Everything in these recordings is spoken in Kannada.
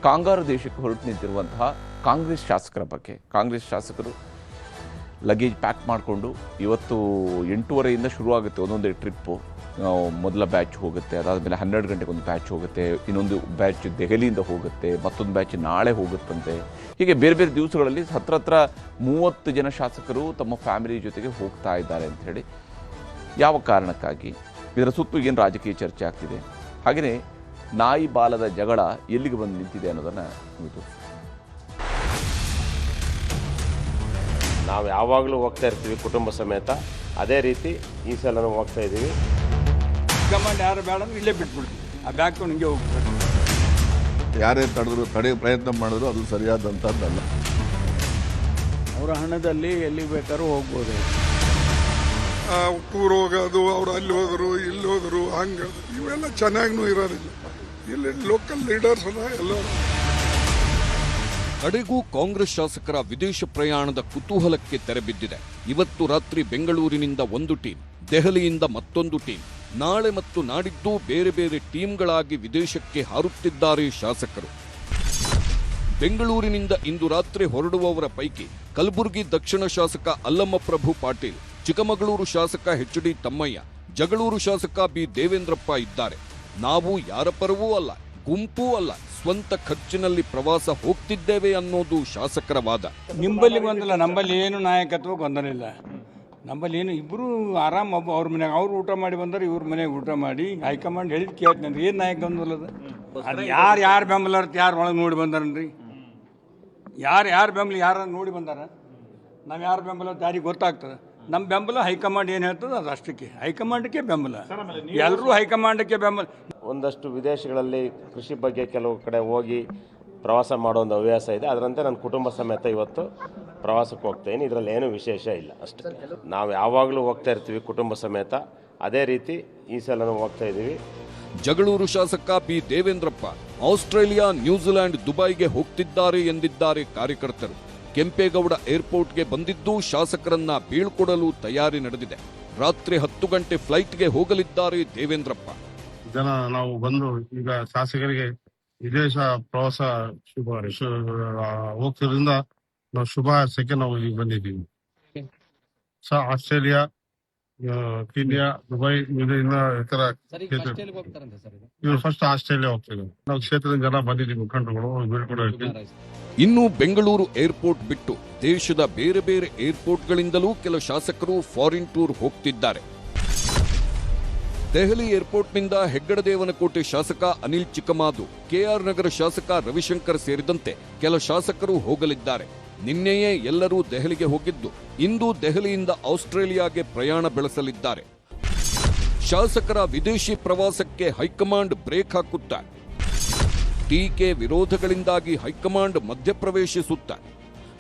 ಕಾಂಗಾರು ದೇಶಕ್ಕೆ ಹೊರಟು ನಿಂತಿರುವಂತಹ ಕಾಂಗ್ರೆಸ್ ಶಾಸಕರ ಬಗ್ಗೆ. ಕಾಂಗ್ರೆಸ್ ಶಾಸಕರು ಲಗೇಜ್ ಪ್ಯಾಕ್ ಮಾಡಿಕೊಂಡು ಇವತ್ತು 8:30ಯಿಂದ ಶುರುವಾಗುತ್ತೆ ಒಂದೊಂದೇ ಟ್ರಿಪ್ಪು. ಮೊದಲ ಬ್ಯಾಚ್ ಹೋಗುತ್ತೆ, ಅದಾದಮೇಲೆ 12 ಗಂಟೆಗೆ ಒಂದು ಬ್ಯಾಚ್ ಹೋಗುತ್ತೆ, ಇನ್ನೊಂದು ಬ್ಯಾಚ್ ದೆಹಲಿಯಿಂದ ಹೋಗುತ್ತೆ, ಮತ್ತೊಂದು ಬ್ಯಾಚ್ ನಾಳೆ ಹೋಗುತ್ತಂತೆ. ಹೀಗೆ ಬೇರೆ ಬೇರೆ ದಿವಸಗಳಲ್ಲಿ ಹತ್ರ 30 ಜನ ಶಾಸಕರು ತಮ್ಮ ಫ್ಯಾಮಿಲಿ ಜೊತೆಗೆ ಹೋಗ್ತಾ ಇದ್ದಾರೆ ಅಂಥೇಳಿ. ಯಾವ ಕಾರಣಕ್ಕಾಗಿ, ಇದರ ಸುತ್ತು ಏನು ರಾಜಕೀಯ ಚರ್ಚೆ ಆಗ್ತಿದೆ, ಹಾಗೆಯೇ ನಾಯಿ ಬಾಲದ ಜಗಳ ಎಲ್ಲಿಗೆ ಬಂದು ನಿಂತಿದೆ ಅನ್ನೋದನ್ನು ಇದು ನಾವು ಯಾವಾಗಲೂ ಹೋಗ್ತಾ ಇರ್ತೀವಿ ಕುಟುಂಬ ಸಮೇತ. ಅದೇ ರೀತಿ ಈ ಸಲ ಹೋಗ್ತಾ ಇದ್ದೀವಿ. ಕಮಾಂಡ್ ಯಾರು ಬೇಡ ಅಂದ್ರೆ ಇಲ್ಲೇ ಬಿಟ್ಬಿಡ್ತೀವಿ, ಆ ಬ್ಯಾಗ್ ತೊಗೊಂಡು ಹಿಂಗೆ ಹೋಗ್ಬೇಕು. ಯಾರೇ ತಡೆಯೋ ಪ್ರಯತ್ನ ಮಾಡಿದ್ರು ಅದು ಸರಿಯಾದಂಥದ್ದಲ್ಲ. ಅವರ ಹಣದಲ್ಲಿ ಎಲ್ಲಿ ಬೇಕಾದ್ರೂ ಹೋಗ್ಬೋದು. ಟೂರ್ ಹೋಗೋದು, ಅವ್ರು ಅಲ್ಲಿ ಹೋದರು ಇಲ್ಲಿ ಹೋದರು ಹಂಗೆ ಇವೆಲ್ಲ ಚೆನ್ನಾಗೂ ಇರೋದಿಲ್ಲ. ಇಲ್ಲಿ ಲೋಕಲ್ ಲೀಡರ್ಸ್ ಎಲ್ಲರೂ. ಕಡೆಗೂ ಕಾಂಗ್ರೆಸ್ ಶಾಸಕರ ವಿದೇಶ ಪ್ರಯಾಣದ ಕುತೂಹಲಕ್ಕೆ ತೆರೆಬಿದ್ದಿದೆ. ಇವತ್ತು ರಾತ್ರಿ ಬೆಂಗಳೂರಿನಿಂದ ಒಂದು ಟೀಮ್, ದೆಹಲಿಯಿಂದ ಮತ್ತೊಂದು ಟೀಮ್, ನಾಳೆ ಮತ್ತು ನಾಡಿದ್ದು ಬೇರೆ ಬೇರೆ ಟೀಮ್ಗಳಾಗಿ ವಿದೇಶಕ್ಕೆ ಹಾರುತ್ತಿದ್ದಾರೆ ಶಾಸಕರು. ಬೆಂಗಳೂರಿನಿಂದ ಇಂದು ರಾತ್ರಿ ಹೊರಡುವವರ ಪೈಕಿ ಕಲಬುರಗಿ ದಕ್ಷಿಣ ಶಾಸಕ ಅಲ್ಲಮಪ್ರಭು ಪಾಟೀಲ್, ಚಿಕ್ಕಮಗಳೂರು ಶಾಸಕ ಎಚ್ ಡಿ ತಮ್ಮಯ್ಯ, ಜಗಳೂರು ಶಾಸಕ ಬಿ ದೇವೇಂದ್ರಪ್ಪ ಇದ್ದಾರೆ. ನಾವು ಯಾರ ಪರವೂ ಅಲ್ಲ, ಗುಂಪೂ ಅಲ್ಲ, ಸ್ವಂತ ಖರ್ಚಿನಲ್ಲಿ ಪ್ರವಾಸ ಹೋಗ್ತಿದ್ದೇವೆ ಅನ್ನೋದು ಶಾಸಕರ ವಾದ. ನಿಂಬಲ್ಲಿ ಗೊಂದಲ, ನಂಬಲ್ಲಿ ಏನು ನಾಯಕತ್ವ ಗೊಂದಲ ಇಲ್ಲ. ನಂಬಲ್ಲಿ ಏನು ಇಬ್ಬರು ಆರಾಮ್ ಅವ್ರ ಮನೆಯಾಗ ಅವ್ರು ಊಟ ಮಾಡಿ ಬಂದರೆ ಇವ್ರ ಮನೆಯಾಗ ಊಟ ಮಾಡಿ ಹೈಕಮಾಂಡ್ ಹೇಳಿದ್ ಕೇಳ್ತೀನಿ ಅಂದ್ರೆ ಏನು ನಾಯಕ ಗೊಂದಲ ಅದು? ಯಾರು ಬೆಂಬಲ ಇರ್ತ, ಯಾರು ಒಳಗೆ ನೋಡಿ ಬಂದಾರನ್ರಿ? ಯಾರು ಬೆಂಬಲ ಯಾರು ನೋಡಿ ಬಂದಾರ? ನಾವು ಯಾರು ಬೆಂಬಲ ಯಾರಿಗೆ ಗೊತ್ತಾಗ್ತದೆ. ನಮ್ಮ ಬೆಂಬಲ ಹೈಕಮಾಂಡ್ ಏನು ಹೇಳ್ತದೆ ಅದು ಅಷ್ಟಕ್ಕೆ, ಹೈಕಮಾಂಡ್ಗೆ ಬೆಂಬಲ, ಎಲ್ಲರೂ ಹೈಕಮಾಂಡ್ಗೆ ಬೆಂಬಲ. ಒಂದಷ್ಟು ವಿದೇಶಗಳಲ್ಲಿ ಕೃಷಿ ಬಗ್ಗೆ ಕೆಲವು ಕಡೆ ಹೋಗಿ ಪ್ರವಾಸ ಮಾಡೋ ಒಂದು ಹವ್ಯಾಸ ಇದೆ. ಅದರಂತೆ ನನ್ನ ಕುಟುಂಬ ಸಮೇತ ಇವತ್ತು ಪ್ರವಾಸಕ್ಕೆ ಹೋಗ್ತೇನೆ. ಇದರಲ್ಲಿ ಏನೂ ವಿಶೇಷ ಇಲ್ಲ ಅಷ್ಟೇ. ನಾವು ಯಾವಾಗಲೂ ಹೋಗ್ತಾ ಇರ್ತೀವಿ ಕುಟುಂಬ ಸಮೇತ. ಅದೇ ರೀತಿ ಈ ಸಲ ಹೋಗ್ತಾ ಇದ್ದೀವಿ. ಜಗಳೂರು ಶಾಸಕ ಬಿ ದೇವೇಂದ್ರಪ್ಪ ಆಸ್ಟ್ರೇಲಿಯಾ, ನ್ಯೂಜಿಲೆಂಡ್, ದುಬೈಗೆ ಹೋಗ್ತಿದ್ದಾರೆ ಎಂದಿದ್ದಾರೆ ಕಾರ್ಯಕರ್ತರು. ಕೆಂಪೇಗೌಡ ಏರ್ಪೋರ್ಟ್ಗೆ ಬಂದಿದ್ದು ಶಾಸಕರನ್ನ ಬೀಳ್ಕೊಡಲು ತಯಾರಿ ನಡೆದಿದೆ. ರಾತ್ರಿ 10 ಗಂಟೆ ಫ್ಲೈಟ್ಗೆ ಹೋಗಲಿದ್ದಾರೆ ದೇವೇಂದ್ರಪ್ಪ. ಜನ ನಾವು ಬಂದು ಈಗ ಶಾಸಕರಿಗೆ ವಿದೇಶ ಪ್ರವಾಸ ಹೋಗ್ತಿರೋದ್ರಿಂದ ನಾವು ಶುಭ ಹಾರೈಸಕ್ಕೆ ನಾವು ಈಗ ಬಂದಿದ್ದೀವಿ. ಆಸ್ಟ್ರೇಲಿಯಾ, ಕೀನ್ಯಾ, ದುಬೈ ಇನ್ನ ಇತರ ಇವರು ಫಸ್ಟ್ ಆಸ್ಟ್ರೇಲಿಯಾ ಹೋಗ್ತಿದ್ರು. ನಾವು ಕ್ಷೇತ್ರದ ಜನ ಬಂದಿದ್ದೀವಿ, ಮುಖಂಡರುಗಳು ಬೀಳ್ಕೊಡೋಕೆ. ಇನ್ನು ಬೆಂಗಳೂರು ಏರ್ಪೋರ್ಟ್ ಬಿಟ್ಟು ದೇಶದ ಬೇರೆ ಬೇರೆ ಏರ್ಪೋರ್ಟ್ಗಳಿಂದಲೂ ಕೆಲ ಶಾಸಕರು ಫಾರಿನ್ ಟೂರ್ ಹೋಗ್ತಿದ್ದಾರೆ. ದೆಹಲಿ ಏರ್ಪೋರ್ಟ್ನಿಂದ ಹೆಗ್ಗಡದೇವನಕೋಟೆ ಶಾಸಕ ಅನಿಲ್ ಚಿಕ್ಕಮಾದು, ಕೆಆರ್ ನಗರ ಶಾಸಕ ರವಿಶಂಕರ್ ಸೇರಿದಂತೆ ಕೆಲ ಶಾಸಕರು ಹೋಗಲಿದ್ದಾರೆ. ನಿನ್ನೆಯೇ ಎಲ್ಲರೂ ದೆಹಲಿಗೆ ಹೋಗಿದ್ದು ಇಂದು ದೆಹಲಿಯಿಂದ ಆಸ್ಟ್ರೇಲಿಯಾಗೆ ಪ್ರಯಾಣ ಬೆಳೆಸಲಿದ್ದಾರೆ. ಶಾಸಕರ ವಿದೇಶಿ ಪ್ರವಾಸಕ್ಕೆ ಹೈಕಮಾಂಡ್ ಬ್ರೇಕ್ ಹಾಕುತ್ತಾ, ಟೀಕೆ ವಿರೋಧಗಳಿಂದಾಗಿ ಹೈಕಮಾಂಡ್ ಮಧ್ಯಪ್ರವೇಶಿಸುತ್ತ,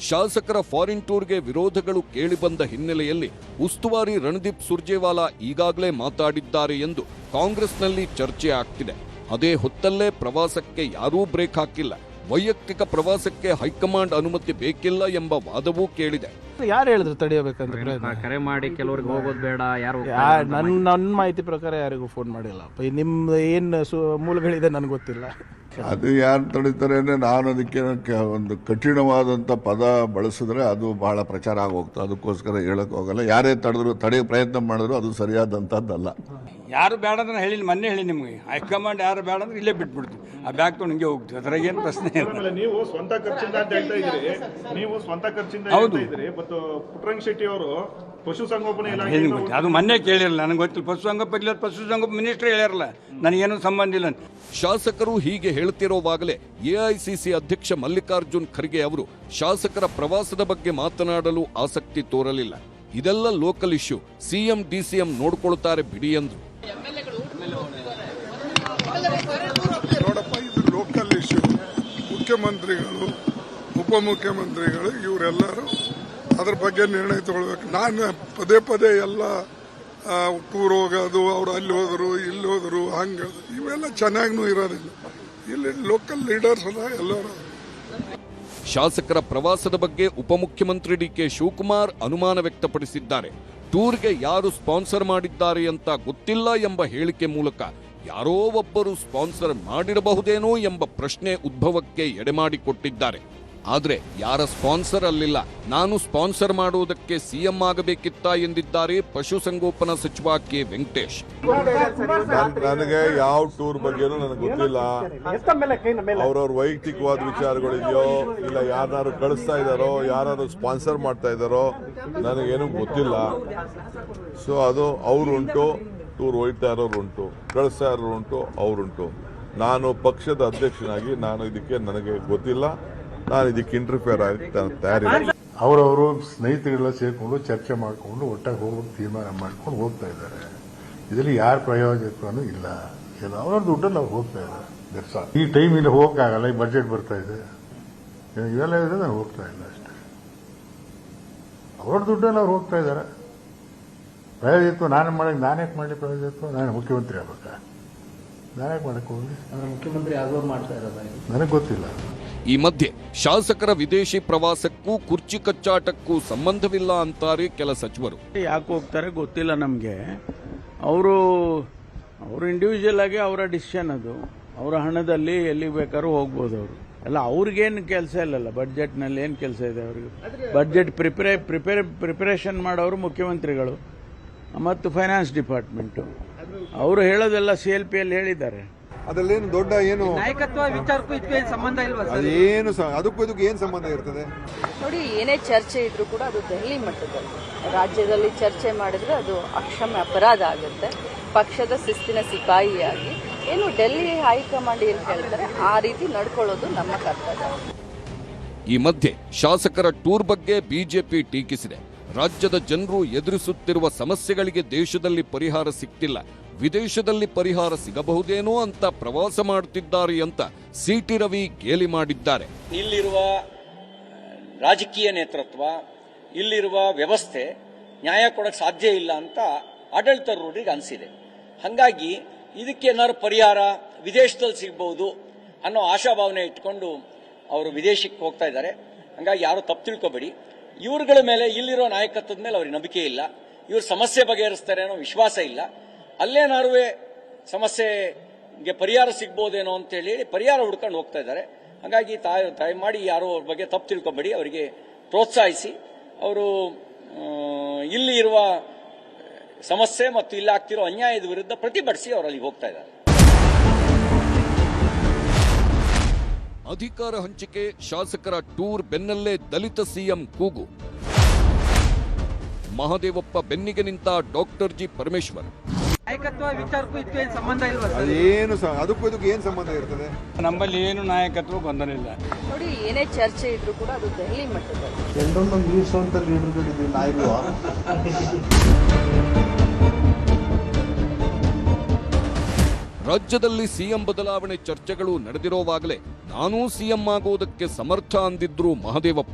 ಶಾಸಕರ ಫಾರಿನ್ ಟೂರ್ಗೆ ವಿರೋಧಗಳು ಕೇಳಿಬಂದ ಹಿನ್ನೆಲೆಯಲ್ಲಿ ಉಸ್ತುವಾರಿ ರಣದೀಪ್ ಸುರ್ಜೇವಾಲಾ ಈಗಾಗಲೇ ಮಾತಾಡಿದ್ದಾರೆ ಎಂದು ಕಾಂಗ್ರೆಸ್ನಲ್ಲಿ ಚರ್ಚೆ ಆಗ್ತಿದೆ. ಅದೇ ಹೊತ್ತಲ್ಲೇ ಪ್ರವಾಸಕ್ಕೆ ಯಾರೂ ಬ್ರೇಕ್ ಹಾಕಿಲ್ಲ, ವೈಯಕ್ತಿಕ ಪ್ರವಾಸಕ್ಕೆ ಹೈಕಮಾಂಡ್ ಅನುಮತಿ ಬೇಕಿಲ್ಲ ಎಂಬ ವಾದವೂ ಕೇಳಿದೆ. ಯಾರು ಹೇಳಿದ್ರು ತಡೆಯಬೇಕಂತ? ಕರೆ ಮಾಡಿ ಕೆಲವರಿಗೆ ಹೋಗೋದು ಬೇಡ, ಯಾರು ನನ್ನ ಮಾಹಿತಿ ಪ್ರಕಾರ ಯಾರಿಗೂ ಫೋನ್ ಮಾಡಿಲ್ಲ. ನಿಮ್ದು ಏನು ಮೂಲಗಳಿದೆ ನನಗೆ ಗೊತ್ತಿಲ್ಲ. ಅದು ಯಾರು ತಡೀತಾರೆ ಅಂದರೆ ನಾನು ಅದಕ್ಕೆ ಒಂದು ಕಠಿಣವಾದಂಥ ಪದ ಬಳಸಿದ್ರೆ ಅದು ಬಹಳ ಪ್ರಚಾರ ಆಗೋಗ್ತದೆ. ಅದಕ್ಕೋಸ್ಕರ ಹೇಳಕ್ಕೆ ಹೋಗಲ್ಲ. ಯಾರೇ ತಡೆಯೋ ಪ್ರಯತ್ನ ಮಾಡಿದ್ರು ಅದು ಸರಿಯಾದಂಥದ್ದಲ್ಲ. ಯಾರು ಬೇಡ ಅಂದ್ರೆ ಹೇಳಿ, ಮೊನ್ನೆ ಹೇಳಿ ನಿಮಗೆ, ಹೈಕಮಾಂಡ್ ಯಾರು ಬೇಡ ಅಂದ್ರೆ ಇಲ್ಲೇ ಬಿಟ್ಬಿಡ್ತೀವಿ, ಆ ಬ್ಯಾಗ್ ತೊಗೊಂಡು ಹಿಂಗೆ ಹೋಗ್ತೀವಿ. ಅದ್ರಾಗ ಏನು ಪ್ರಶ್ನೆ ಇಲ್ಲ. ನೀವು ಸ್ವಂತ ಖರ್ಚಿಂದ ಅಂತ ಹೇಳ್ತಾ ಇದ್ದೀರಿ, ನೀವು ಸ್ವಂತ ಖರ್ಚಿಂದ ಹೇಳ್ತಾ ಇದ್ದೀರಿ. ಮತ್ತು ಪುಟ್ಟರಂಗ ಶೆಟ್ಟಿ ಅವರು ಪಶುಸಂಗೋಪನೆ ಇಲಾಖೆ ಅದು ಮೊನ್ನೆ ಕೇಳಿರಲ್ಲ, ನನಗೆ ಗೊತ್ತಿಲ್ಲ. ಪಶುಸಂಗೋಪನೆ ಮಿನಿಸ್ಟರ್ ಹೇಳಿರಲ್ಲ, ನನಗೇನು ಸಂಬಂಧ ಇಲ್ಲ. ಶಾಸಕರು ಹೀಗೆ ಹೇಳ್ತಿರೋವಾಗಲೇ ಎಐಸಿಸಿ ಅಧ್ಯಕ್ಷ ಮಲ್ಲಿಕಾರ್ಜುನ್ ಖರ್ಗೆ ಅವರು ಶಾಸಕರ ಪ್ರವಾಸದ ಬಗ್ಗೆ ಮಾತನಾಡಲು ಆಸಕ್ತಿ ತೋರಲಿಲ್ಲ. ಇದೆಲ್ಲ ಲೋಕಲ್ ಇಶ್ಯೂ, ಸಿಎಂ ಡಿಸಿಎಂ ನೋಡ್ಕೊಳ್ತಾರೆ ಬಿಡಿ ಎಂದ್ರು. ನೋಡಪ್ಪ, ಇದು ಲೋಕಲ್ ಇಶ್ಯೂ. ಮುಖ್ಯಮಂತ್ರಿಗಳು, ಉಪಮುಖ್ಯಮಂತ್ರಿಗಳು ಇವರೆಲ್ಲರೂ ಅದ್ರ ಬಗ್ಗೆ ನಿರ್ಣಯ ತಗೊಳ್ಬೇಕು. ನಾನು ಪದೇ ಎಲ್ಲ ಟೂರ್ ಹೋಗೋದು, ಅವ್ರು ಅಲ್ಲಿ ಹೋದರು ಇಲ್ಲಿ ಹೋದರು ಹಂಗೆ ಇವೆಲ್ಲ ಚೆನ್ನಾಗೂ ಇರೋದಿಲ್ಲ. ಇಲ್ಲಿ ಲೋಕಲ್ ಲೀಡರ್ಸ್ ಎಲ್ಲರೂ. ಶಾಸಕರ ಪ್ರವಾಸದ ಬಗ್ಗೆ ಉಪಮುಖ್ಯಮಂತ್ರಿ ಡಿಕೆ ಶಿವಕುಮಾರ್ ಅನುಮಾನ ವ್ಯಕ್ತಪಡಿಸಿದ್ದಾರೆ. ಟೂರ್ಗೆ ಯಾರು ಸ್ಪಾನ್ಸರ್ ಮಾಡಿದ್ದಾರೆ ಅಂತ ಗೊತ್ತಿಲ್ಲ ಎಂಬ ಹೇಳಿಕೆ ಮೂಲಕ ಯಾರೋ ಒಬ್ಬರು ಸ್ಪಾನ್ಸರ್ ಮಾಡಿರಬಹುದೇನೋ ಎಂಬ ಪ್ರಶ್ನೆ ಉದ್ಭವಕ್ಕೆ ಎಡೆಮಾಡಿಕೊಟ್ಟಿದ್ದಾರೆ. ಆದ್ರೆ ಯಾರ ಸ್ಪಾನ್ಸರ್ ಅಲ್ಲಿಲ್ಲ. ನಾನು ಸ್ಪಾನ್ಸರ್ ಮಾಡುವುದಕ್ಕೆ ಸಿಎಂ ಆಗಬೇಕಿತ್ತಾ ಎಂದಿದ್ದಾರೆ ಪಶುಸಂಗೋಪನಾ ಸಚಿವ ಕೆ ವೆಂಕಟೇಶ್. ನನಗೆ ಯಾವ ಟೂರ್ ಬಗ್ಗೆನೂ ನನಗೆ ಗೊತ್ತಿಲ್ಲ. ಅವ್ರವ್ರ ವೈಯಕ್ತಿಕವಾದ ವಿಚಾರಗಳಿದೆಯೋ ಇಲ್ಲ ಯಾರು ಕಳಿಸ್ತಾ ಇದ್ದಾರೋ ಯಾರು ಸ್ಪಾನ್ಸರ್ ಮಾಡ್ತಾ ಇದ್ದಾರೋ ನನಗೇನು ಗೊತ್ತಿಲ್ಲ. ಸೊ ಅದು ಅವ್ರುಂಟು, ಟೂರ್ ಹೋಯ್ತಾ ಇರೋರು ಉಂಟು, ಕಳಿಸ್ತಾ ಇರೋರು ಉಂಟು, ಅವರುಂಟು. ನಾನು ಪಕ್ಷದ ಅಧ್ಯಕ್ಷನಾಗಿ ನನಗೆ ಗೊತ್ತಿಲ್ಲ. ನಾನು ಇದಕ್ಕೆ ಇಂಟರ್ಫಿಯರ್ ಆಗಿ ತಯಾರಿಲ್ಲ. ಅವರವರು ಸ್ನೇಹಿತರೆಲ್ಲ ಸೇರಿಕೊಂಡು ಚರ್ಚೆ ಮಾಡಿಕೊಂಡು ಒಟ್ಟಾಗಿ ಹೋಗೋಕೆ ತೀರ್ಮಾನ ಮಾಡ್ಕೊಂಡು ಹೋಗ್ತಾ ಇದ್ದಾರೆ. ಇದರಲ್ಲಿ ಯಾರ ಪ್ರಯೋಜಕನೂ ಇಲ್ಲ. ಅವ್ರ ದುಡ್ಡಲ್ಲಿ ಅವ್ರು ಹೋಗ್ತಾ ಇದ್ದಾರೆ. ಈ ಟೈಮಿಂದ ಹೋಗೋಕ್ಕಾಗಲ್ಲ, ಈ ಬಜೆಟ್ ಬರ್ತಾ ಇದೆ, ಇವೆಲ್ಲ ಇದೆ, ನಾನು ಹೋಗ್ತಾ ಇಲ್ಲ ಅಷ್ಟೇ. ಅವ್ರ ದುಡ್ಡಲ್ಲಿ ಅವ್ರು ಹೋಗ್ತಾ ಇದ್ದಾರೆ. ಪ್ರಯೋಜಕ ನಾನೇ ಮಾಡಲಿ ಪ್ರಯೋಜಕ, ನಾನು ಮುಖ್ಯಮಂತ್ರಿ ಆಗ್ಬೇಕಾ? ನಾನೇ ಮಾಡಕ್ಕೆ ಹೋಗಿ ಮುಖ್ಯಮಂತ್ರಿ ಆಗೋರು ಮಾಡ್ತಾ ಇರೋದು ನನಗೆ ಗೊತ್ತಿಲ್ಲ. ಈ ಮಧ್ಯೆ ಶಾಸಕರ ವಿದೇಶಿ ಪ್ರವಾಸಕ್ಕೂ ಕುರ್ಚಿ ಕಚ್ಚಾಟಕ್ಕೂ ಸಂಬಂಧವಿಲ್ಲ ಅಂತಾರೆ ಕೆಲ ಸಚಿವರು. ಯಾಕೆ ಹೋಗ್ತಾರೆ ಗೊತ್ತಿಲ್ಲ ನಮಗೆ. ಅವರು ಇಂಡಿವಿಜುವಲ್ ಆಗಿ ಅವರ ಡಿಸಿಷನ್, ಅದು ಅವರ ಹಣದಲ್ಲಿ ಎಲ್ಲಿ ಬೇಕಾದ್ರೂ ಹೋಗ್ಬೋದು. ಅವರು ಎಲ್ಲ ಅವ್ರಿಗೇನು ಕೆಲಸ ಇಲ್ಲಲ್ಲ, ಬಡ್ಜೆಟ್ನಲ್ಲಿ ಏನು ಕೆಲಸ ಇದೆ ಅವ್ರಿಗೆ? ಬಡ್ಜೆಟ್ ಪ್ರಿಪರೇಷನ್ ಮಾಡೋರು ಮುಖ್ಯಮಂತ್ರಿಗಳು ಮತ್ತು ಫೈನಾನ್ಸ್ ಡಿಪಾರ್ಟ್ಮೆಂಟು. ಅವರು ಹೇಳೋದೆಲ್ಲ CLPಯಲ್ಲಿ ಹೇಳಿದ್ದಾರೆ. ಅದರಲ್ಲೇನು ದೊಡ್ಡ ಏನು ನಾಯಕತ್ವ ವಿಚಾರಕ್ಕೂ ಇದಕ್ಕೆ ಸಂಬಂಧ ಇಲ್ವಾ? ಅದೇನು ಅದಕ್ಕೂ ಇದಕ್ಕೂ ಏನು ಸಂಬಂಧ ಇರ್ತದೆ ನೋಡಿ. ಏನೇ ಚರ್ಚೆ ಇದ್ರೂ ಕೂಡ ಅದು ದೆಹಲಿ ಮಟ್ಟದಲ್ಲಿ, ರಾಜ್ಯದಲ್ಲಿ ಚರ್ಚೆ ಮಾಡಿದ್ರೆ ಅದು ಅಕ್ಷಮ್ಯ ಅಪರಾಧ ಆಗುತ್ತೆ. ಪಕ್ಷದ ಶಿಸ್ತಿನ ಸಿಪಾಯಿಯಾಗಿ ಏನು ಡೆಲ್ಲಿ ಹೈಕಮಾಂಡ್ ಏನು ಹೇಳ್ತಾರೆ ಆ ರೀತಿ ನಡ್ಕೊಳ್ಳೋದು ನಮ್ಮ ಕರ್ತವ್ಯ. ಈ ಮಧ್ಯೆ ಶಾಸಕರ ಟೂರ್ ಬಗ್ಗೆ ಬಿಜೆಪಿ ಟೀಕಿಸಿದೆ. ರಾಜ್ಯದ ಜನರು ಎದುರಿಸುತ್ತಿರುವ ಸಮಸ್ಯೆಗಳಿಗೆ ದೇಶದಲ್ಲಿ ಪರಿಹಾರ ಸಿಗ್ತಿಲ್ಲ, ವಿದೇಶದಲ್ಲಿ ಪರಿಹಾರ ಸಿಗಬಹುದೇನೋ ಅಂತ ಪ್ರವಾಸ ಮಾಡುತ್ತಿದ್ದಾರೆ ಅಂತ ಸಿಟಿ ರವಿ ಗೇಲಿ ಮಾಡಿದ್ದಾರೆ. ಇಲ್ಲಿರುವ ರಾಜಕೀಯ ನೇತೃತ್ವ, ಇಲ್ಲಿರುವ ವ್ಯವಸ್ಥೆ ನ್ಯಾಯ ಕೊಡಕ್ಕೆ ಸಾಧ್ಯ ಇಲ್ಲ ಅಂತ ಆಡಳಿತಾರೂಢರಿಗೆ ಅನಿಸಿದೆ. ಹಾಗಾಗಿ ಇದಕ್ಕೆ ಏನಾದ್ರು ಪರಿಹಾರ ವಿದೇಶದಲ್ಲಿ ಸಿಗಬಹುದು ಅನ್ನೋ ಆಶಾಭಾವನೆ ಇಟ್ಕೊಂಡು ಅವರು ವಿದೇಶಕ್ಕೆ ಹೋಗ್ತಾ ಇದ್ದಾರೆ. ಹಾಗಾಗಿ ಯಾರು ತಪ್ಪು ತಿಳ್ಕೊಬೇಡಿ. ಇವ್ರುಗಳ ಮೇಲೆ, ಇಲ್ಲಿರೋ ನಾಯಕತ್ವದ ಮೇಲೆ ಅವ್ರಿಗೆ ನಂಬಿಕೆ ಇಲ್ಲ. ಇವ್ರ ಸಮಸ್ಯೆ ಬಗೆಹರಿಸ್ತಾರೆ ಅನ್ನೋ ವಿಶ್ವಾಸ ಇಲ್ಲ. ಅಲ್ಲೇನಾರು ಸಮಸ್ಯೆಗೆ ಪರಿಹಾರ ಸಿಗ್ಬೋದೇನೋ ಅಂತೇಳಿ ಪರಿಹಾರ ಹುಡ್ಕೊಂಡು ಹೋಗ್ತಾ ಇದ್ದಾರೆ. ಹಾಗಾಗಿ ದಯಮಾಡಿ ಯಾರು ಅವ್ರ ಬಗ್ಗೆ ತಪ್ಪು ತಿಳ್ಕೊಬೇಡಿ. ಅವರಿಗೆ ಪ್ರೋತ್ಸಾಹಿಸಿ ಅವರು ಇಲ್ಲಿ ಇರುವ ಸಮಸ್ಯೆ ಮತ್ತು ಇಲ್ಲಿ ಆಗ್ತಿರೋ ಅನ್ಯಾಯದ ವಿರುದ್ಧ ಪ್ರತಿಭಟಿಸಿ ಅವರು ಅಲ್ಲಿಗೆ ಹೋಗ್ತಾ ಇದ್ದಾರೆ. ಅಧಿಕಾರ ಹಂಚಿಕೆ, ಶಾಸಕರ ಟೂರ್ ಬೆನ್ನಲ್ಲೇ ದಲಿತ ಸಿಎಂ ಕೂಗು. ಮಹದೇವಪ್ಪ ಬೆನ್ನಿಗೆ ನಿಂತ ಡಾಕ್ಟರ್ ಜಿ ಪರಮೇಶ್ವರ್. ನಾಯಕತ್ವ ವಿಚಾರಕ್ಕೂ ಇದಕ್ಕೆ ಸಂಬಂಧ ಇಲ್ವಾ? ಅದೇನು ಅದಕ್ಕೂ ಇದಕ್ಕೂ ಏನು ಸಂಬಂಧ ಇರ್ತದೆ ನಮ್ಮಲ್ಲಿ ಏನು ನಾಯಕತ್ವ ಗೊಂದಲಿಲ್ಲ. ನೋಡಿ, ಏನೇ ಚರ್ಚೆ ಇದ್ರೂ ಕೂಡ ಅದು ದೆಹಲಿ ಮಟ್ಟದಲ್ಲಿ. ಎಲ್ಲರನ್ನೂ ಮೀರಿಸುವಂತ ಲೀಡರ್ಗಳಿದ್ದೀವಿ ನಾಯಿಲ್ವಾ? ರಾಜ್ಯದಲ್ಲಿ ಸಿಎಂ ಬದಲಾವಣೆ ಚರ್ಚೆಗಳು ನಡೆದಿರೋವಾಗಲೇ ನಾನೂ ಸಿಎಂ ಆಗೋದಕ್ಕೆ ಸಮರ್ಥ ಅಂದಿದ್ರು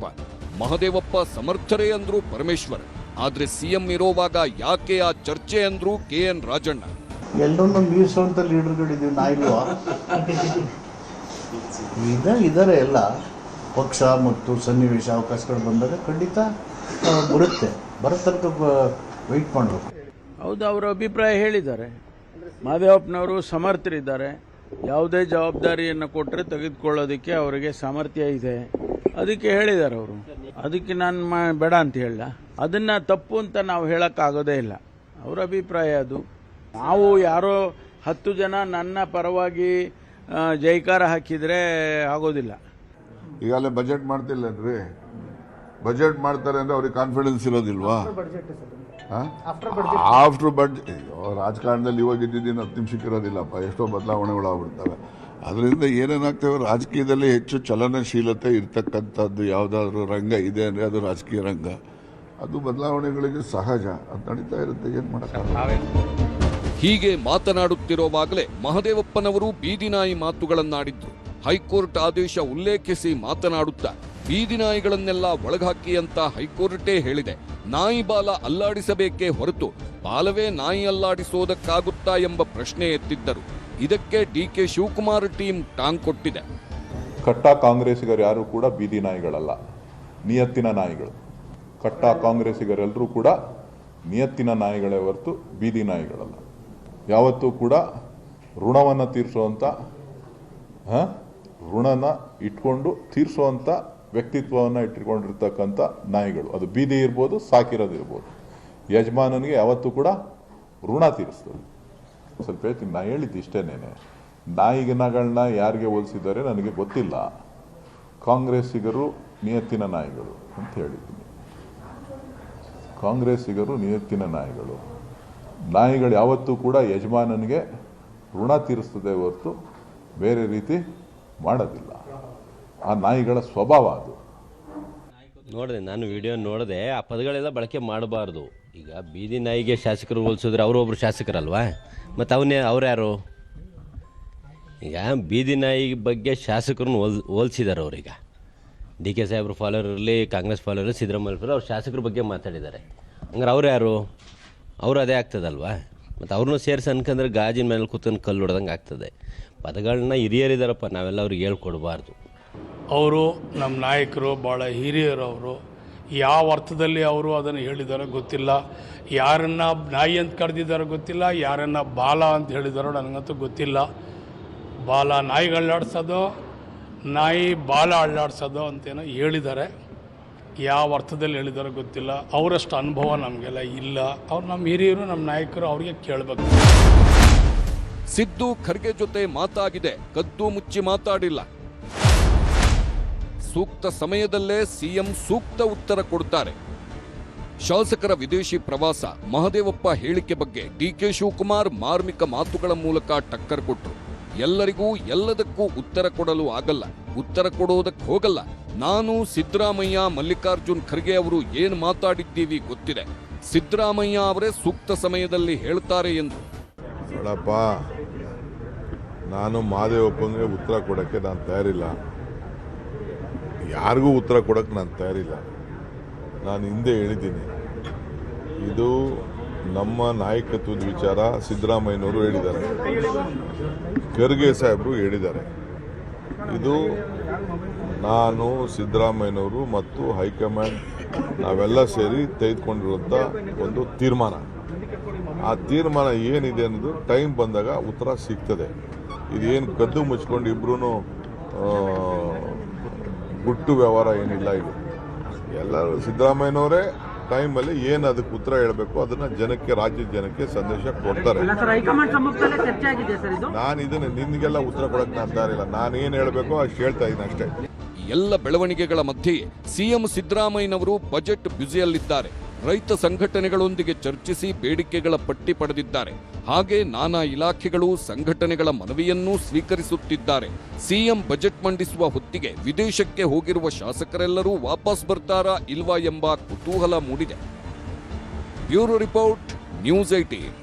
ಮಹದೇವಪ್ಪ ಸಮರ್ಥರೇ ಅಂದ್ರು ಪರಮೇಶ್ವರ್. ಆದ್ರೆ ಸಿಎಂ ಇರೋವಾಗ ಯಾಕೆ ಆ ಚರ್ಚೆ ಅಂದ್ರು KN ರಾಜಣ್ಣ. ಎಲ್ಲರನ್ನೂ ಮೀರಿಸುವಂತ ಲೀಡರ್ಗಳಿದ್ದೀವಿ ನಾಯಿಲ್ವಾ? ಇದ್ದಾರೆ ಎಲ್ಲ ಪಕ್ಷ ಮತ್ತು ಸನ್ನಿವೇಶ ಅವಕಾಶಗಳು ಬಂದಾಗ ಖಂಡಿತ ಬರೋ ತನಕ ವೆಯ್ಟ್ ಮಾಡಬೇಕು. ಹೌದು, ಅವರ ಅಭಿಪ್ರಾಯ ಹೇಳಿದ್ದಾರೆ. ಮಹದೇವಪ್ಪನವರು ಸಮರ್ಥರಿದ್ದಾರೆ. ಯಾವುದೇ ಜವಾಬ್ದಾರಿಯನ್ನು ಕೊಟ್ಟರೆ ತೆಗೆದುಕೊಳ್ಳೋದಕ್ಕೆ ಅವರಿಗೆ ಸಾಮರ್ಥ್ಯ ಇದೆ. ಅದಕ್ಕೆ ಹೇಳಿದ್ದಾರೆ ಅವರು. ಅದಕ್ಕೆ ನಾನು ಬೇಡ ಅಂತ ಹೇಳ. ಅದನ್ನು ತಪ್ಪು ಅಂತ ನಾವು ಹೇಳೋಕ್ಕಾಗೋದೇ ಇಲ್ಲ. ಅವರ ಅಭಿಪ್ರಾಯ ಅದು. ನಾವು ಯಾರೋ 10 ಜನ ನನ್ನ ಪರವಾಗಿ ಜೈಕಾರ ಹಾಕಿದರೆ ಆಗೋದಿಲ್ಲ. ಈಗಾಗಲೇ ಬಜೆಟ್ ಮಾಡ್ತಿಲ್ಲನ್ರಿ? ಬಜೆಟ್ ಮಾಡ್ತಾರೆ ಅಂದರೆ ಅವ್ರಿಗೆ ಕಾನ್ಫಿಡೆನ್ಸ್ ಇರೋದಿಲ್ವಾ? ಆಫ್ಟರ್ ಬಡ್ಜೆಟ್ ರಾಜಕಾರಣದಲ್ಲಿ ಇವಾಗ ಇದ್ದಿದ್ದೀನಿ 10 ನಿಮಿಷಕ್ಕೆ ಇರೋದಿಲ್ಲಪ್ಪ. ಎಷ್ಟೋ ಬದಲಾವಣೆಗಳು ಆಗ್ಬಿಡ್ತವೆ. ಅದರಿಂದ ಏನೇನಾಗ್ತವೆ, ರಾಜಕೀಯದಲ್ಲಿ ಹೆಚ್ಚು ಚಲನಶೀಲತೆ ಇರ್ತಕ್ಕಂಥದ್ದು ಯಾವುದಾದ್ರೂ ರಂಗ ಇದೆ ಅಂದರೆ ಅದು ರಾಜಕೀಯ ರಂಗ. ಅದು ಬದಲಾವಣೆಗಳಿಗೆ ಸಹಜ, ಅದು ನಡೀತಾ ಇರುತ್ತೆ. ಏನು ಮಾಡೋಕ್ಕಾಗಲ್ಲ. ಹೀಗೆ ಮಾತನಾಡುತ್ತಿರುವಾಗಲೇ ಮಹದೇವಪ್ಪನವರು ಬೀದಿನಾಯಿ ಮಾತುಗಳನ್ನಾಡಿದ್ರು. ಹೈಕೋರ್ಟ್ ಆದೇಶ ಉಲ್ಲೇಖಿಸಿ ಮಾತನಾಡುತ್ತಾ ಬೀದಿನಾಯಿಗಳನ್ನೆಲ್ಲ ಒಳಗಾಕಿ ಅಂತ ಹೈಕೋರ್ಟೇ ಹೇಳಿದೆ. ನಾಯಿ ಬಾಲ ಅಲ್ಲಾಡಿಸಬೇಕೇ ಹೊರತು ಬಾಲವೇ ನಾಯಿ ಅಲ್ಲಾಡಿಸೋದಕ್ಕಾಗುತ್ತಾ ಎಂಬ ಪ್ರಶ್ನೆ ಎತ್ತಿದ್ದರು. ಇದಕ್ಕೆ DK ಶಿವಕುಮಾರ್ ಟೀಮ್ ಟಾಂಗ್ ಕೊಟ್ಟಿದೆ. ಕಟ್ಟ ಕಾಂಗ್ರೆಸ್ಸಿಗರು ಯಾರು ಕೂಡ ಬೀದಿ ನಾಯಿಗಳಲ್ಲ, ನಿಯತ್ತಿನ ನಾಯಿಗಳು. ಕಟ್ಟ ಕಾಂಗ್ರೆಸ್ಸಿಗರೆಲ್ಲರೂ ಕೂಡ ನಿಯತ್ತಿನ ನಾಯಿಗಳೇ ಹೊರತು ಬೀದಿ ನಾಯಿಗಳಲ್ಲ. ಯಾವತ್ತೂ ಕೂಡ ಋಣವನ್ನು ತೀರಿಸುವಂಥ ಋಣನ ಇಟ್ಕೊಂಡು ತೀರಿಸುವಂಥ ವ್ಯಕ್ತಿತ್ವವನ್ನು ಇಟ್ಕೊಂಡಿರ್ತಕ್ಕಂಥ ನಾಯಿಗಳು. ಅದು ಬೀದಿ ಇರ್ಬೋದು, ಸಾಕಿರೋದಿರ್ಬೋದು. ಯಜಮಾನನಿಗೆ ಯಾವತ್ತೂ ಕೂಡ ಋಣ ತೀರಿಸ್ತದೆ. ಸ್ವಲ್ಪ ಹೇಳ್ತೀನಿ, ನಾ ಹೇಳಿದ್ದು ಇಷ್ಟೇನೇನೆ. ನಾಯಿಗಳನ್ನ ಯಾರಿಗೆ ಹೋಲಿಸಿದ್ದಾರೆ ನನಗೆ ಗೊತ್ತಿಲ್ಲ. ಕಾಂಗ್ರೆಸ್ಸಿಗರು ನಿಯತ್ತಿನ ನಾಯಿಗಳು ಅಂತ ಹೇಳಿದ್ದೀನಿ. ಕಾಂಗ್ರೆಸ್ಸಿಗರು ನಿಯತ್ತಿನ ನಾಯಿಗಳು. ನಾಯಿಗಳು ಯಾವತ್ತೂ ಕೂಡ ಯಜಮಾನನಿಗೆ ಋಣ ತೀರಿಸ್ತದೆ ಹೊರತು ಬೇರೆ ರೀತಿ ಮಾಡೋದಿಲ್ಲ. ಆ ನಾಯಿಗಳ ಸ್ವಭಾವ ಅದು. ನೋಡಿದೆ, ನಾನು ವಿಡಿಯೋ ನೋಡಿದೆ. ಆ ಪದಗಳೆಲ್ಲ ಬಳಕೆ ಮಾಡಬಾರ್ದು. ಈಗ ಬೀದಿ ನಾಯಿಗೆ ಶಾಸಕರು ಹೋಲಿಸಿದ್ರೆ ಅವರೊಬ್ಬರು ಶಾಸಕರಲ್ವಾ, ಮತ್ತು ಅವ್ರ್ಯಾರು? ಈಗ ಬೀದಿ ನಾಯಿ ಬಗ್ಗೆ ಶಾಸಕರನ್ನು ಹೋಲಿಸಿದ್ದಾರೆ ಅವ್ರೀಗ. ಡಿ ಕೆ ಸಾಹೇಬ್ರ ಫಾಲೋವರ್ ಇರಲಿ, ಕಾಂಗ್ರೆಸ್ ಫಾಲೋವರ್ ಇರಲಿ, ಸಿದ್ದರಾಮಯ್ಯ ಅವ್ರ ಶಾಸಕರ ಬಗ್ಗೆ ಮಾತಾಡಿದ್ದಾರೆ. ಹಂಗಾರೆ ಅವ್ರು ಯಾರು? ಅವರು ಅದೇ ಆಗ್ತದಲ್ವಾ? ಮತ್ತು ಅವ್ರನ್ನೂ ಸೇರಿಸಿ ಅನ್ಕಂದ್ರೆ ಗಾಜಿನ ಮೇಲೆ ಕೂತ್ಕೊಂಡು ಕಲ್ಲು ಹೊಡೆದಂಗೆ ಆಗ್ತದೆ. ಪದಗಳನ್ನ ಹಿರಿಯರಿದ್ದಾರಪ್ಪ, ನಾವೆಲ್ಲ ಅವ್ರಿಗೆ ಹೇಳ್ಕೊಡ್ಬಾರ್ದು. ಅವರು ನಮ್ಮ ನಾಯಕರು, ಭಾಳ ಹಿರಿಯರು ಅವರು. ಯಾವ ಅರ್ಥದಲ್ಲಿ ಅವರು ಅದನ್ನು ಹೇಳಿದಾರೋ ಗೊತ್ತಿಲ್ಲ. ಯಾರನ್ನ ನಾಯಿ ಅಂತ ಕರೆದಿದ್ದಾರೋ ಗೊತ್ತಿಲ್ಲ, ಯಾರನ್ನ ಬಾಲ ಅಂತ ಹೇಳಿದಾರೋ ನನಗಂತೂ ಗೊತ್ತಿಲ್ಲ. ಬಾಲ ನಾಯಿಗಳನ್ನ ಆಡಿಸೋದು, ನಾಯಿ ಬಾಲ ಅಳ್ಳಾಡ್ಸೋದು ಅಂತೇನೋ ಹೇಳಿದ್ದಾರೆ. ಯಾವ ಅರ್ಥದಲ್ಲಿ ಹೇಳಿದಾರೋ ಗೊತ್ತಿಲ್ಲ. ಅವರಷ್ಟು ಅನುಭವ ನಮಗೆಲ್ಲ ಇಲ್ಲ. ಅವ್ರು ನಮ್ಮ ಹಿರಿಯರು, ನಮ್ಮ ನಾಯಕರು, ಅವ್ರಿಗೆ ಕೇಳಬೇಕು. ಸಿದ್ದು ಖರ್ಗೆ ಜೊತೆ ಮಾತಾಗಿದೆ, ಕದ್ದು ಮುಚ್ಚಿ ಮಾತಾಡಿಲ್ಲ. ಸೂಕ್ತ ಸಮಯದಲ್ಲೇ ಸಿಎಂ ಸೂಕ್ತ ಉತ್ತರ ಕೊಡ್ತಾರೆ. ಶಾಸಕರ ವಿದೇಶಿ ಪ್ರವಾಸ, ಮಹದೇವಪ್ಪ ಹೇಳಿಕೆ ಬಗ್ಗೆ ಡಿಕೆ ಶಿವಕುಮಾರ್ ಮಾರ್ಮಿಕ ಮಾತುಗಳ ಮೂಲಕ ಟಕ್ಕರ್ ಕೊಟ್ರು. ಎಲ್ಲರಿಗೂ ಎಲ್ಲದಕ್ಕೂ ಉತ್ತರ ಕೊಡಲು ಆಗಲ್ಲ, ಉತ್ತರ ಕೊಡೋದಕ್ಕೆ ಹೋಗಲ್ಲ. ನಾನು, ಸಿದ್ದರಾಮಯ್ಯ, ಮಲ್ಲಿಕಾರ್ಜುನ್ ಖರ್ಗೆ ಅವರು ಏನು ಮಾತಾಡಿದ್ದೀವಿ ಗೊತ್ತಿದೆ. ಸಿದ್ದರಾಮಯ್ಯ ಅವರೇ ಸೂಕ್ತ ಸಮಯದಲ್ಲಿ ಹೇಳ್ತಾರೆ ಎಂದು. ನೋಡಪ್ಪ, ನಾನು ಮಹದೇವಪ್ಪಂಗೆ ಉತ್ತರ ಕೊಡೋಕ್ಕೆ ನಾನು ತಯಾರಿಲ್ಲ. ಯಾರಿಗೂ ಉತ್ತರ ಕೊಡೋಕ್ಕೆ ನಾನು ತಯಾರಿಲ್ಲ. ನಾನು ಹಿಂದೆ ಹೇಳಿದ್ದೀನಿ, ಇದು ನಮ್ಮ ನಾಯಕತ್ವದ ವಿಚಾರ. ಸಿದ್ದರಾಮಯ್ಯನವರು ಹೇಳಿದ್ದಾರೆ, ಖರ್ಗೆ ಸಾಹೇಬರು ಹೇಳಿದ್ದಾರೆ. ಇದು ನಾನು, ಸಿದ್ದರಾಮಯ್ಯನವರು ಮತ್ತು ಹೈಕಮಾಂಡ್ ನಾವೆಲ್ಲ ಸೇರಿ ತೆಗೆದುಕೊಂಡಿರುವಂಥ ಒಂದು ತೀರ್ಮಾನ. ಆ ತೀರ್ಮಾನ ಏನಿದೆ ಅನ್ನೋದು ಟೈಮ್ ಬಂದಾಗ ಉತ್ತರ ಸಿಗ್ತದೆ. ಇದೇನು ಕದ್ದು ಮುಚ್ಕೊಂಡು ಇಬ್ಬರೂ ಗುಟ್ಟು ವ್ಯವಹಾರ ಏನಿಲ್ಲ. ಇದು ಎಲ್ಲರೂ ಸಿದ್ದರಾಮಯ್ಯನವರೇ ಟೈಮಲ್ಲಿ ಏನು ಅದಕ್ಕೆ ಉತ್ತರ ಹೇಳಬೇಕು ಅದನ್ನ ಜನಕ್ಕೆ, ರಾಜ್ಯದ ಜನಕ್ಕೆ ಸಂದೇಶ ಕೊಡ್ತಾರೆ. ನಾನು ಇದನ್ನ ನಿನ್ಗೆಲ್ಲ ಉತ್ತರ ಕೊಡಕ್ಕೆ ನಾನು ತಯಾರಿಲ್ಲ. ನಾನು ಏನು ಹೇಳಬೇಕು ಅಷ್ಟು ಹೇಳ್ತಾ ಇದ್ದೀನಿ ಅಷ್ಟೇ. ಎಲ್ಲ ಬೆಳವಣಿಗೆಗಳ ಮಧ್ಯೆ ಸಿಎಂ ಸಿದ್ದರಾಮಯ್ಯನವರು ಬಜೆಟ್ ಬ್ಯುಸಿಯಲ್ಲಿದ್ದಾರೆ. ರೈತ ಸಂಘಟನೆಗಳೊಂದಿಗೆ ಚರ್ಚಿಸಿ ಬೇಡಿಕೆಗಳ ಪಟ್ಟಿ ಪಡೆದಿದ್ದಾರೆ. ಹಾಗೆ ನಾನಾ ಇಲಾಖೆಗಳು, ಸಂಘಟನೆಗಳ ಮನವಿಯನ್ನೂ ಸ್ವೀಕರಿಸುತ್ತಿದ್ದಾರೆ. ಸಿಎಂ ಬಜೆಟ್ ಮಂಡಿಸುವ ಹೊತ್ತಿಗೆ ವಿದೇಶಕ್ಕೆ ಹೋಗಿರುವ ಶಾಸಕರೆಲ್ಲರೂ ವಾಪಸ್ ಬರ್ತಾರಾ ಇಲ್ವಾ ಎಂಬ ಕುತೂಹಲ ಮೂಡಿದೆ. Bureau report, news 18.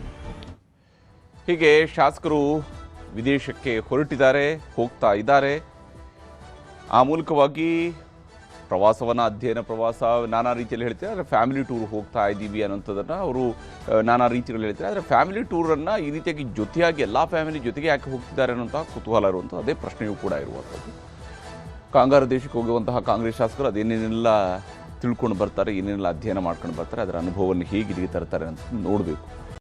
ಹೀಗೆ ಶಾಸಕರು ವಿದೇಶಕ್ಕೆ ಹೊರಟಿದ್ದಾರೆ, ಹೋಗ್ತಾ ಇದ್ದಾರೆ. ಆ ಮೂಲಕವಾಗಿ ಪ್ರವಾಸವನ್ನು, ಅಧ್ಯಯನ ಪ್ರವಾಸ ನಾನಾ ರೀತಿಯಲ್ಲಿ ಹೇಳ್ತಾರೆ. ಆದರೆ ಫ್ಯಾಮಿಲಿ ಟೂರ್ ಹೋಗ್ತಾ ಇದ್ದೀವಿ ಅನ್ನೋಂಥದ್ದನ್ನು ಅವರು ನಾನಾ ರೀತಿಯಲ್ಲಿ ಹೇಳ್ತಾರೆ. ಆದರೆ ಫ್ಯಾಮಿಲಿ ಟೂರನ್ನು ಈ ರೀತಿಯಾಗಿ ಜೊತೆಯಾಗಿ ಎಲ್ಲ ಫ್ಯಾಮಿಲಿ ಜೊತೆಗೆ ಯಾಕೆ ಹೋಗ್ತಿದ್ದಾರೆ ಅನ್ನೋಂಥ ಕುತೂಹಲ ಇರುವಂಥ ಅದೇ ಪ್ರಶ್ನೆಯೂ ಕೂಡ ಇರುವಂಥದ್ದು. ಕಾಂಗಾರ ದೇಶಕ್ಕೆ ಹೋಗುವಂತಹ ಕಾಂಗ್ರೆಸ್ ಶಾಸಕರು ಅದೇನೇನೆಲ್ಲ ತಿಳ್ಕೊಂಡು ಬರ್ತಾರೆ, ಏನೇನೆಲ್ಲ ಅಧ್ಯಯನ ಮಾಡ್ಕೊಂಡು ಬರ್ತಾರೆ, ಅದರ ಅನುಭವವನ್ನು ಹೇಗೆ ಇಲ್ಲಿಗೆ ತರ್ತಾರೆ ಅಂತ ನೋಡಬೇಕು.